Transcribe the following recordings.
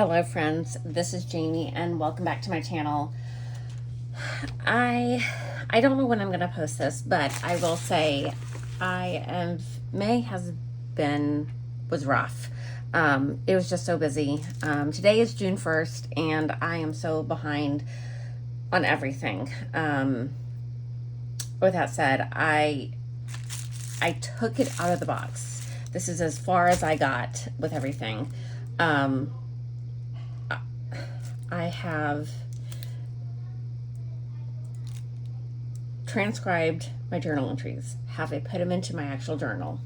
Hello friends, this is Jamie and welcome back to my channel. I don't know when I'm gonna post this, but I will say May was rough. It was just so busy. Today is June 1st and I am so behind on everything. With that said, I took it out of the box. This is as far as I got with everything. I have transcribed my journal entries. Have I put them into my actual journal?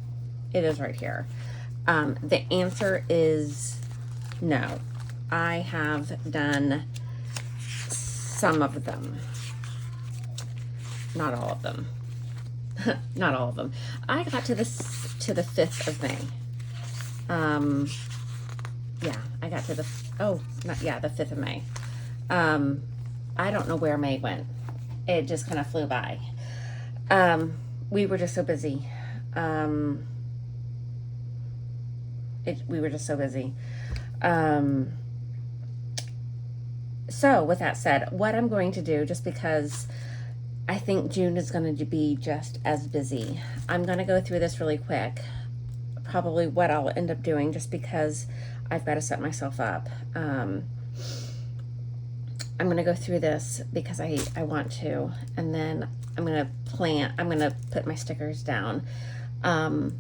It is right here. The answer is no. I have done some of them. Not all of them. Not all of them. I got to the 5th of May. Yeah, I got to the 5th of May. I don't know where May went. It just kind of flew by. We were just so busy. We were just so busy. So with that said, what I'm going to do, just because I think June is going to be just as busy, I'm going to go through this really quick. Probably what I'll end up doing, just because I've got to set myself up. I'm going to go through this because I want to, and then I'm going to put my stickers down. I'm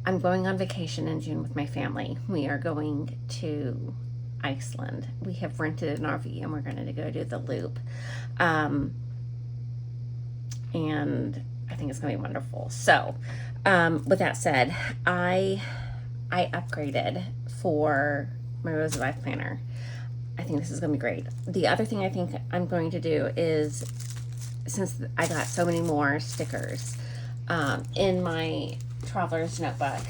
going on vacation in June with my family. We are going to Iceland. We have rented an RV and we're going to go do the loop. And I think it's going to be wonderful. So, with that said, I upgraded for my Rosy Life Planner. I think this is going to be great. The other thing I think I'm going to do is, since I got so many more stickers in my traveler's notebook,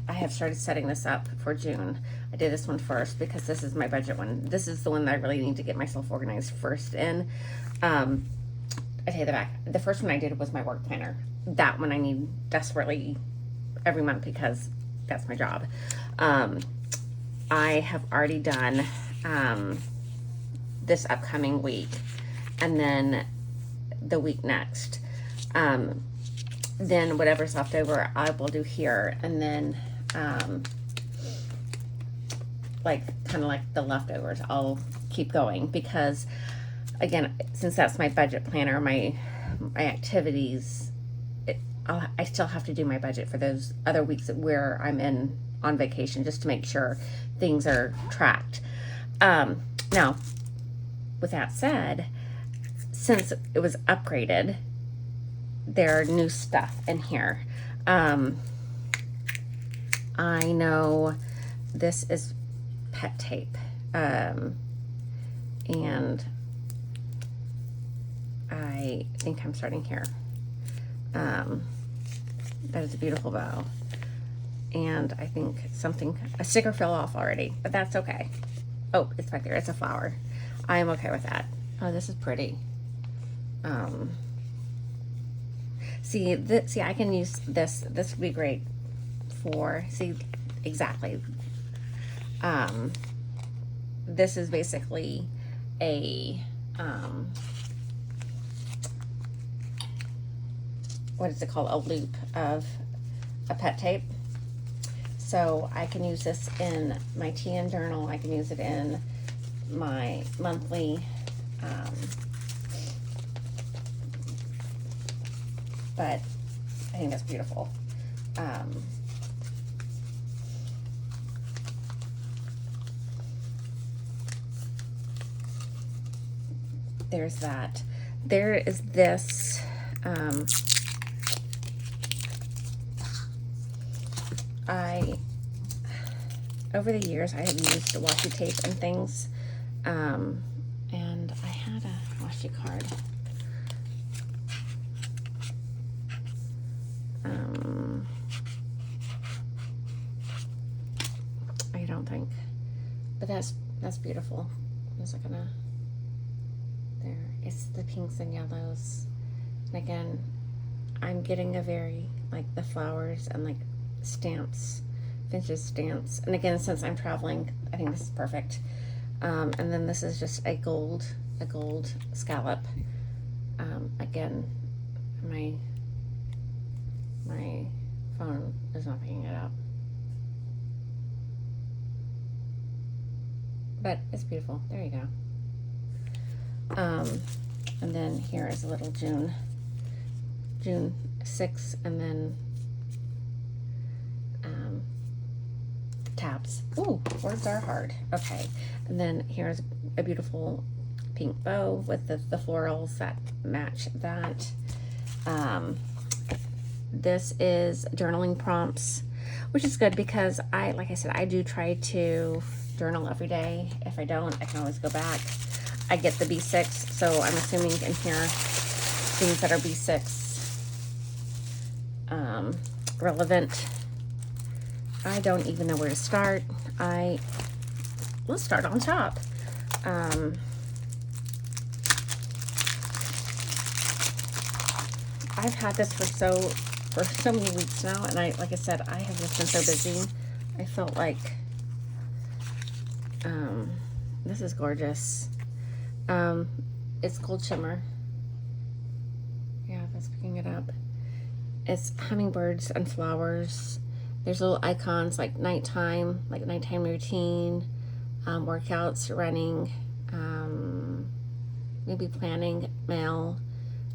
I have started setting this up for June. I did this one first because this is my budget one. This is the one that I really need to get myself organized first in. I tell you the first one I did was my work planner. That one I need desperately every month because that's my job. I have already done this upcoming week, and then the week next. Then whatever's left over, I will do here, and then kind of like the leftovers, I'll keep going because, again, since that's my budget planner, my activities, I still have to do my budget for those other weeks where I'm on vacation, just to make sure things are tracked. Now, with that said, since it was upgraded, there are new stuff in here. I know this is pet tape, and I think I'm starting here. That is a beautiful bow. And I think a sticker fell off already, but that's okay. Oh, it's back there. It's a flower. I am okay with that. Oh, this is pretty. See, I can use this. This would be great for, exactly. This is basically a, what is it called? A loop of a pet tape. So I can use this in my TN journal. I can use it in my monthly, but I think that's beautiful. There's that. There is this, over the years, I have used washi tape and things, and I had a washi card. I don't think, but that's beautiful. Is it gonna? There, it's the pinks and yellows, and again, I'm getting a very, like, the flowers and like stamps Vintage stance. And again, since I'm traveling, I think this is perfect. And then this is just a gold scallop. Again, my phone is not picking it up. But it's beautiful. There you go. And then here is a little June 6, and then tabs. Ooh, words are hard. Okay. And then here's a beautiful pink bow with the florals that match that. This is journaling prompts, which is good because like I said, I do try to journal every day. If I don't, I can always go back. I get the B6, so I'm assuming in here things that are B6 relevant. I don't even know where to start. Let's start on top. I've had this for so many weeks now, and like I said, I have just been so busy. I felt like this is gorgeous. It's gold shimmer. Yeah, that's picking it up. It's hummingbirds and flowers. There's little icons like nighttime routine, workouts, running, maybe planning, mail,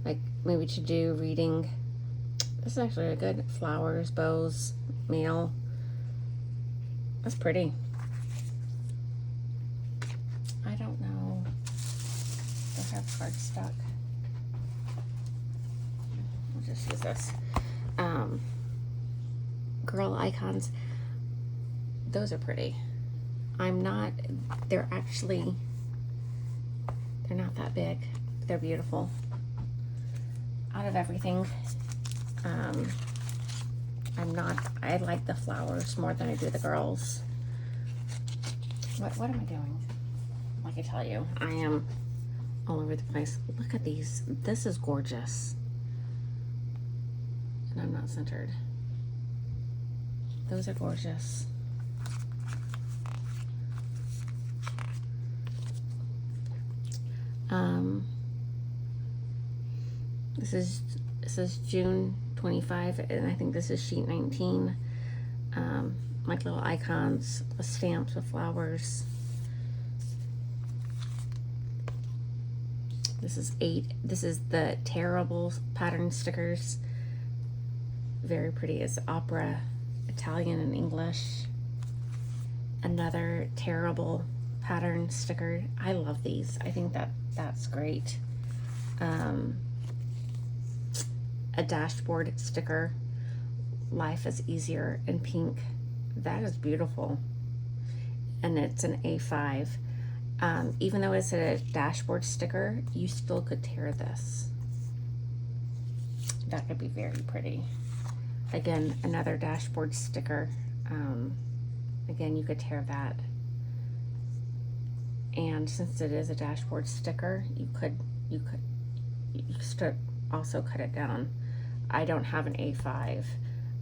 like maybe to do, reading. This is actually a good flowers, bows, meal. That's pretty. I don't know if I have cards stuck. I'll just use this. Girl icons. Those are pretty. They're not that big. They're beautiful. Out of everything, I like the flowers more than I do the girls. What am I doing? Like I tell you, I am all over the place. Look at these. This is gorgeous. And I'm not centered. Those are gorgeous. This is June 25, and I think this is sheet 19. Like little icons with stamps with flowers. This is 8. This is the terrible pattern stickers. Very pretty. It's opera, Italian and English. Another terrible pattern sticker. I love these. I think that's great. A dashboard sticker. Life is easier in pink. That is beautiful. And it's an A5. Even though it's a dashboard sticker, you still could tear this. That could be very pretty. Again, another dashboard sticker. Again, you could tear that. And since it is a dashboard sticker, you could also cut it down. I don't have an A5.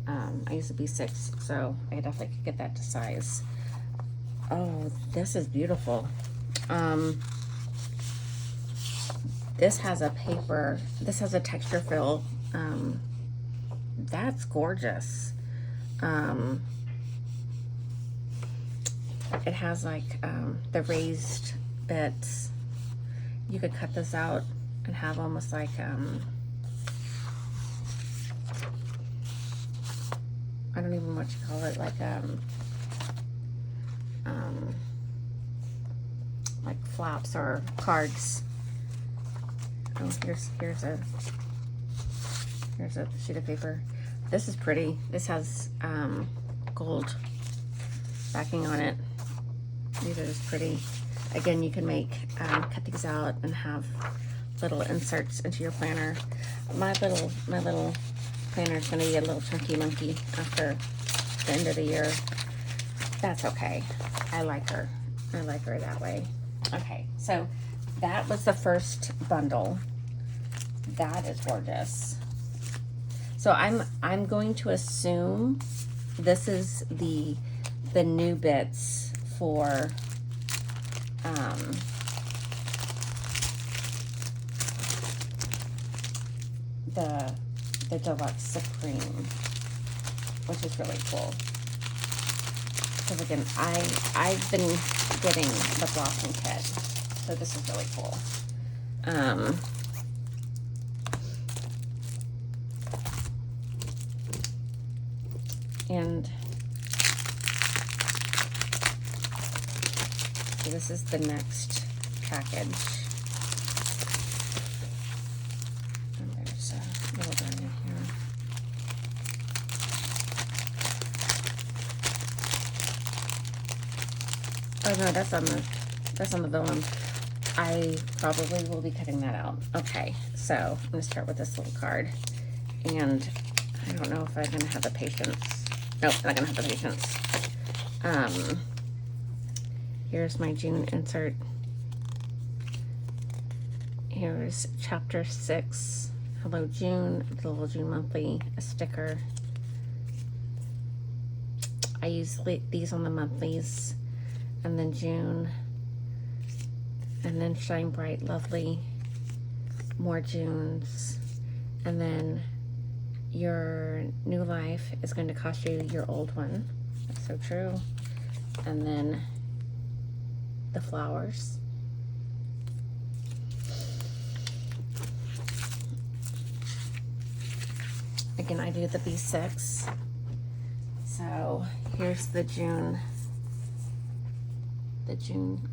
I use a B6, so I definitely could get that to size. Oh, this is beautiful. This has a paper. This has a texture fill. That's gorgeous. It has like the raised bits. You could cut this out and have almost like I don't even know what you call it, like flaps or cards. Oh, here's a sheet of paper. This is pretty. This has gold backing on it. These are just pretty. Again, you can cut these out and have little inserts into your planner. My little planner is going to be a little chunky monkey after the end of the year. That's okay. I like her. I like her that way. Okay, so that was the first bundle. That is gorgeous. So I'm going to assume this is the new bits for the Deluxe Supreme, which is really cool. Because again, I've been getting the Blossom Kit, so this is really cool. And this is the next package. And there's a little bit in here. Oh no, that's on the vellum. I probably will be cutting that out. Okay, so I'm gonna start with this little card, and I don't know if I'm gonna have the patience. Nope, not gonna have the patience. Here's my June insert. Here's chapter 6. Hello June, the little June monthly, a sticker. I use these on the monthlies, and then June, and then Shine Bright Lovely, more Junes, and then your new life is going to cost you your old one. That's so true. And then the flowers. Again, I do the B6. So here's the June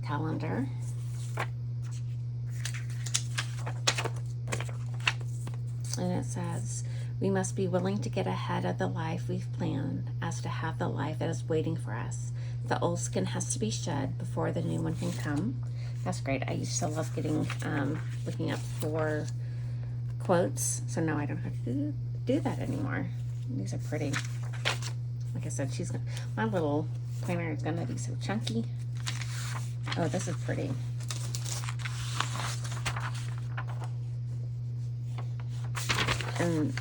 calendar. And it says, we must be willing to get ahead of the life we've planned as to have the life that is waiting for us. The old skin has to be shed before the new one can come. That's great. I used to love getting, looking up for quotes. So now I don't have to do that anymore. These are pretty. Like I said, my little planner is gonna be so chunky. Oh, this is pretty. And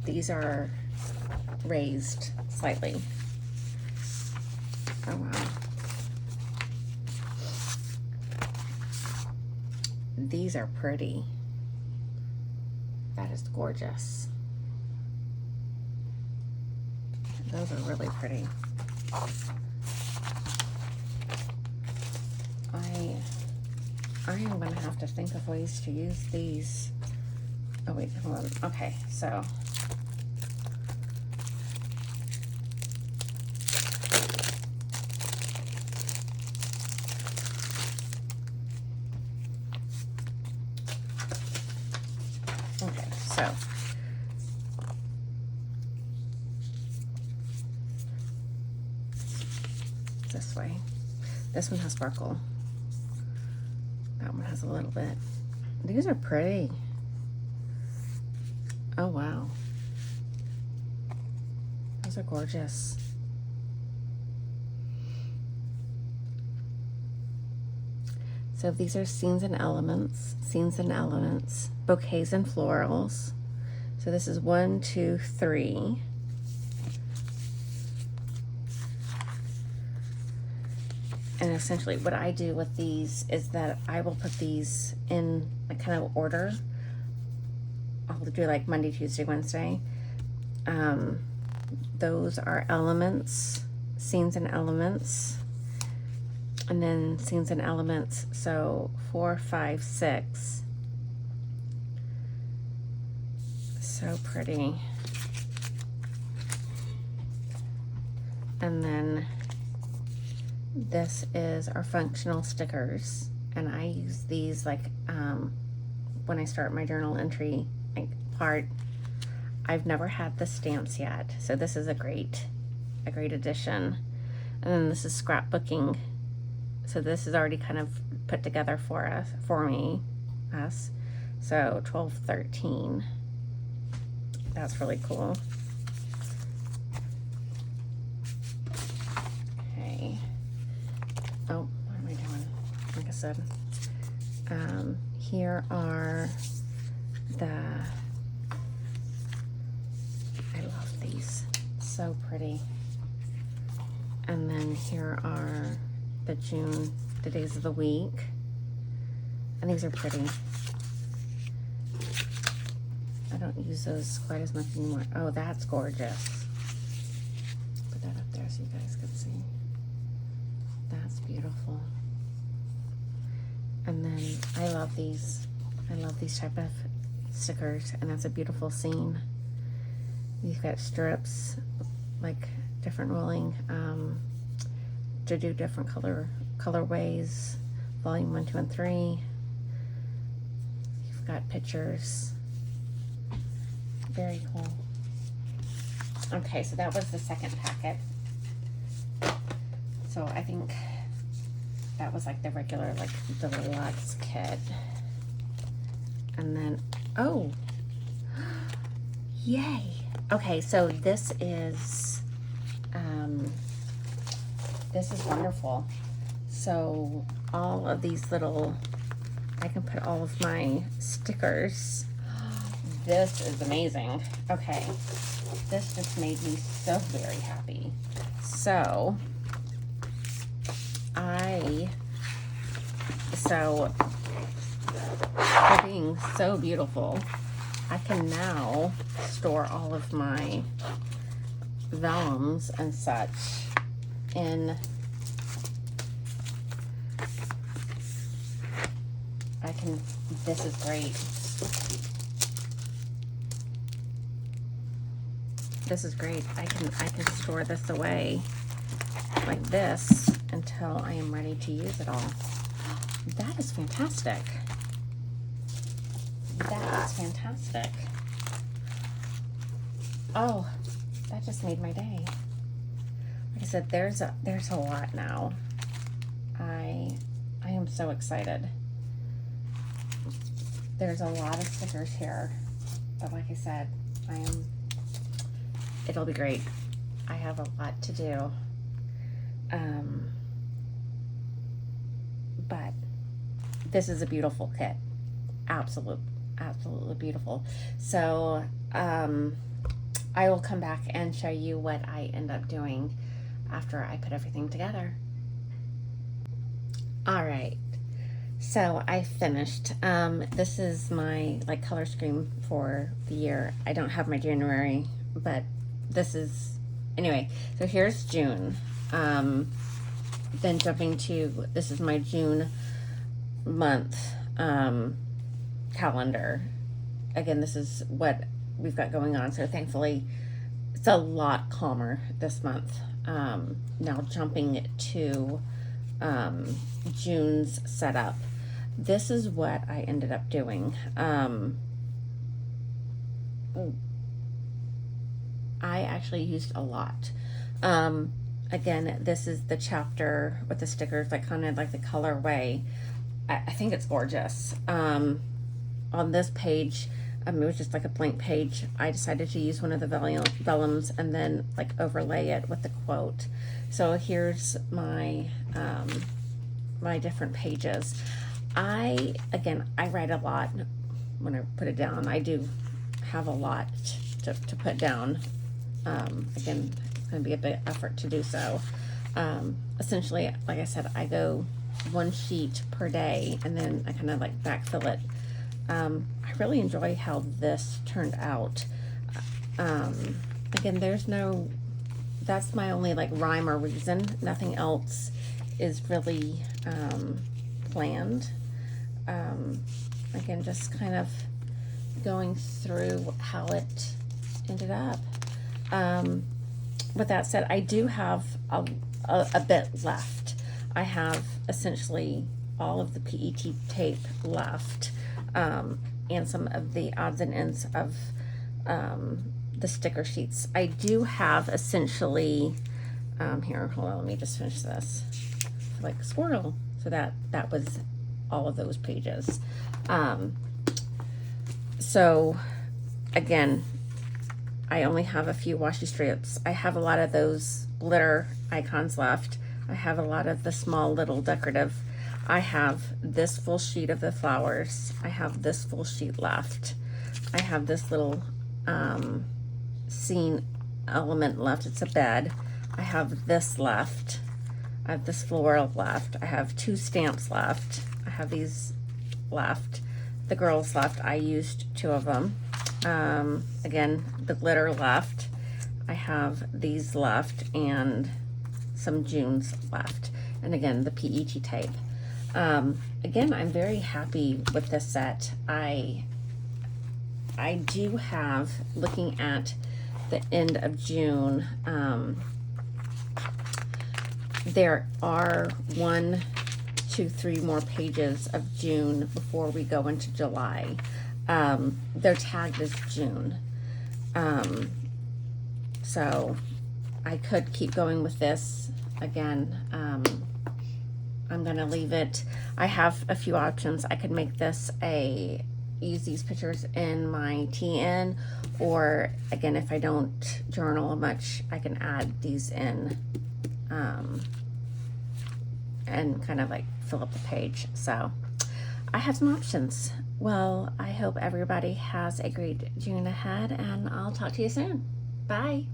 these are raised slightly. Oh wow. These are pretty. That is gorgeous. Those are really pretty. I am gonna have to think of ways to use these. Oh wait, hold on. Okay, so this way. This one has sparkle. That one has a little bit. These are pretty. Oh wow. Those are gorgeous. So these are scenes and elements, bouquets and florals. So this is 1, 2, 3. And essentially what I do with these is that I will put these in a kind of order. I'll do like Monday, Tuesday, Wednesday. Those are elements, scenes and elements. And then scenes and elements, so 4, 5, 6. So pretty. And then this is our functional stickers, and I use these like when I start my journal entry part. I've never had the stamps yet, so this is a great addition. And then this is scrapbooking. So this is already kind of put together for us, So 12, 13. That's really cool. Okay. Oh, what am I doing? Like I said, here are I love these, so pretty. And then here are the days of the week. And these are pretty. I don't use those quite as much anymore. Oh, that's gorgeous. Put that up there so you guys can see. That's beautiful. And then I love these. I love these type of stickers, and that's a beautiful scene. You've got strips, like different rolling, to do different colorways, volume 1, 2, and 3. You've got pictures. Very cool. Okay, so that was the second packet. So I think that was like the regular, like the deluxe kit. And then, oh, yay. Okay, so this is wonderful. So all of these little, I can put all of my stickers. This is amazing. Okay, this just made me so very happy. So for being so beautiful, I can now store all of my vellums and such in, this is great. This is great. I can store this away like this until I am ready to use it all. That is fantastic. That is fantastic. Oh, that just made my day. Like I said, there's a lot now. I am so excited. There's a lot of stickers here, but like I said, it'll be great. I have a lot to do. But this is a beautiful kit. Absolutely beautiful. So I will come back and show you what I end up doing after I put everything together. All right, so I finished. This is my like color scheme for the year. I don't have my January, but this is, anyway, so here's June. Then jumping to, this is my June month calendar. Again, this is what we've got going on, so thankfully it's a lot calmer this month. Now jumping to June's setup. This is what I ended up doing. I actually used a lot. Again, this is the chapter with the stickers, like kind of like the colorway. I think it's gorgeous. On this page, it was just like a blank page. I decided to use one of the vellums and then like overlay it with the quote. So here's my my different pages. I write a lot when I put it down. I do have a lot to put down. Again, it's going to be a big effort to do so. Essentially, like I said, I go one sheet per day and then I kind of like backfill it. I really enjoy how this turned out. Again, that's my only like rhyme or reason. Nothing else is really planned. Again, just kind of going through how it ended up. With that said, I do have a bit left. I have essentially all of the PET tape left, and some of the odds and ends of the sticker sheets. I do have essentially, here, hold on, let me just finish this. Like squirrel. So that was all of those pages. So again, I only have a few washi strips. I have a lot of those glitter icons left. I have a lot of the small little decorative. I have this full sheet of the flowers. I have this full sheet left. I have this little scene element left. It's a bed. I have this left. I have this floral left. I have 2 stamps left. I have these left. The girls left. I used 2 of them. Again, the glitter left. I have these left and some Junes left. And again, the PET tape. Again, I'm very happy with this set. I do have, looking at the end of June, there are 1, 2, 3 more pages of June before we go into July. They're tagged as June. So I could keep going with this. Again, I'm gonna leave it. I have a few options. I could make this use these pictures in my TN, or again, if I don't journal much, I can add these in and kind of like fill up the page. So I have some options. Well, I hope everybody has a great June ahead, and I'll talk to you soon. Bye.